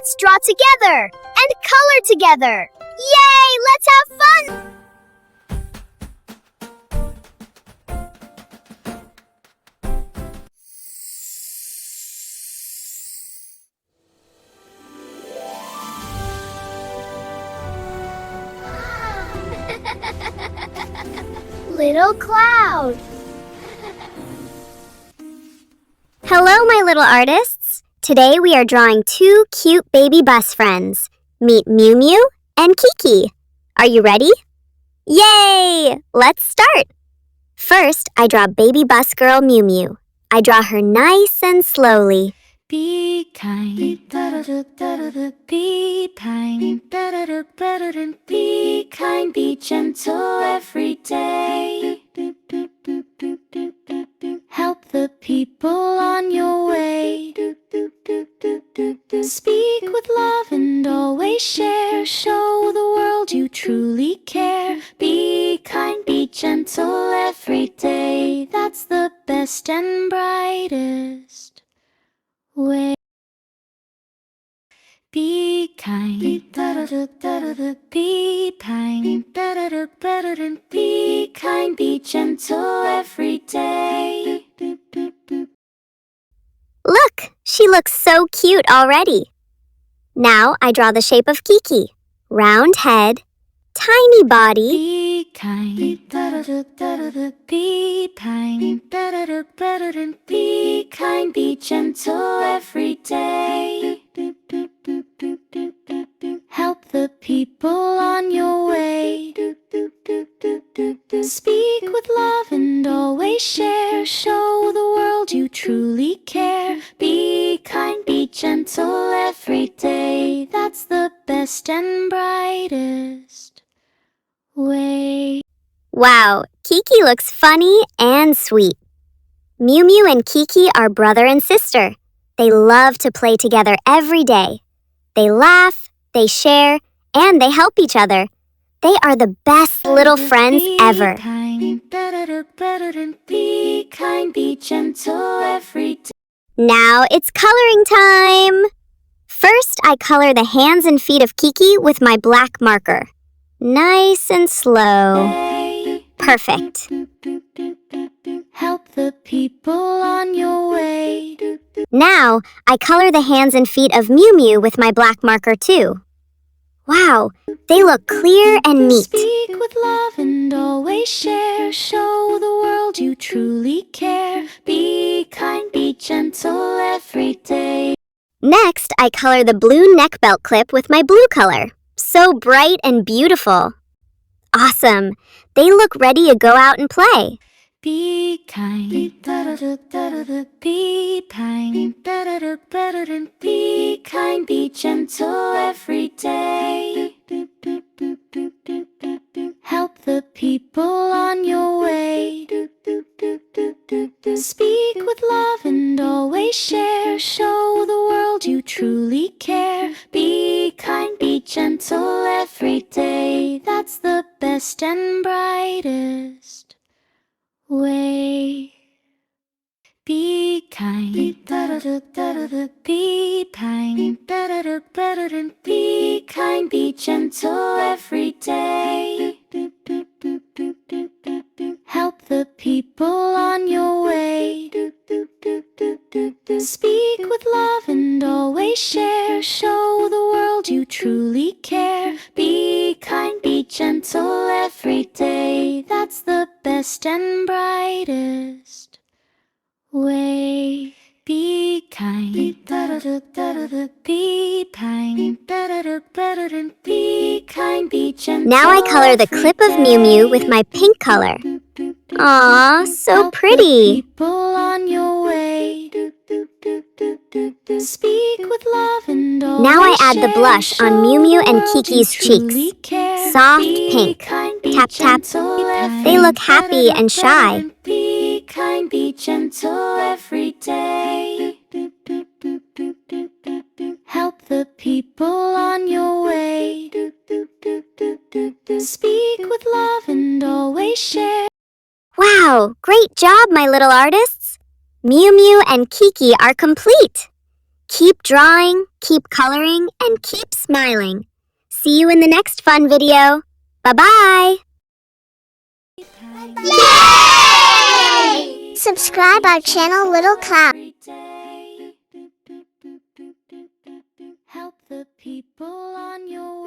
Let's draw together and color together. Yay! Let's have fun! Little cloud. Hello, my little artists. Today we are drawing two cute baby bus friends. Meet Miumiu and Kiki. Are you ready? Yay! Let's start. First, I draw baby bus girl Miumiu. I draw her nice and slowly. Be kind, be kind, be kind, be gentle every day. Help the people on your way. Speak with love and always share. Show the world you truly care. Be kind, be gentle every day. That's the best and brightest way. Be kind, be kind, be kind, be gentle every day. Look, she looks so cute already. Now I draw the shape of Kiki. Round head, tiny body. Be kind, be kind, be kind, be gentle every day. Help the people on your way. Speak with love and always share. Show the world you truly care. Be kind, be gentle every day. That's the best and brightest way. Wow, Kiki looks funny and sweet. Miumiu and Kiki are brother and sister. They love to play together every day. They laugh, they share, and they help each other. They are the best little friends ever. Be kind, be gentle every day. Now it's coloring time! First, I color the hands and feet of Kiki with my black marker. Nice and slow. Perfect. Help the people on your way. Now, I color the hands and feet of Miumiu with my black marker too. Wow, they look clear and neat. Speak with love and always share. Show the world you truly care. Be kind, be gentle every day. Next, I color the blue neck belt clip with my blue color. So bright and beautiful. Awesome! They look ready to go out and play. Be kind, be kind, be kind, be gentle every day. Help the people on your way. Speak with love and always share. Show the world you truly care. Be kind, be gentle every day. That's the best and brightest way. Be kind, be kind, be kind, be gentle every day. Help the people on your way. Speak with love and always share. Show the world you truly care. Be kind, be gentle every day. That's the best and brightest way. Be kind, be kind, be kind, be gentle. Now I color the clip of Miumiu with my pink color. Aww, so pretty. People on your way. Speak with love and always Now I add the blush share. on Miumiu and Show the Kiki's world you truly cheeks. care. Soft Be pink. kind, be Tap, tap. gentle every They look happy and shy. Be kind, be gentle every day. Help the people on your way. Speak with love and always share. Wow, great job, my little artists! Miumiu and Kiki are complete. Keep drawing, keep coloring, and keep smiling. See you in the next fun video. Bye-bye! Yay! Subscribe our channel Little Cloud. Help the people on your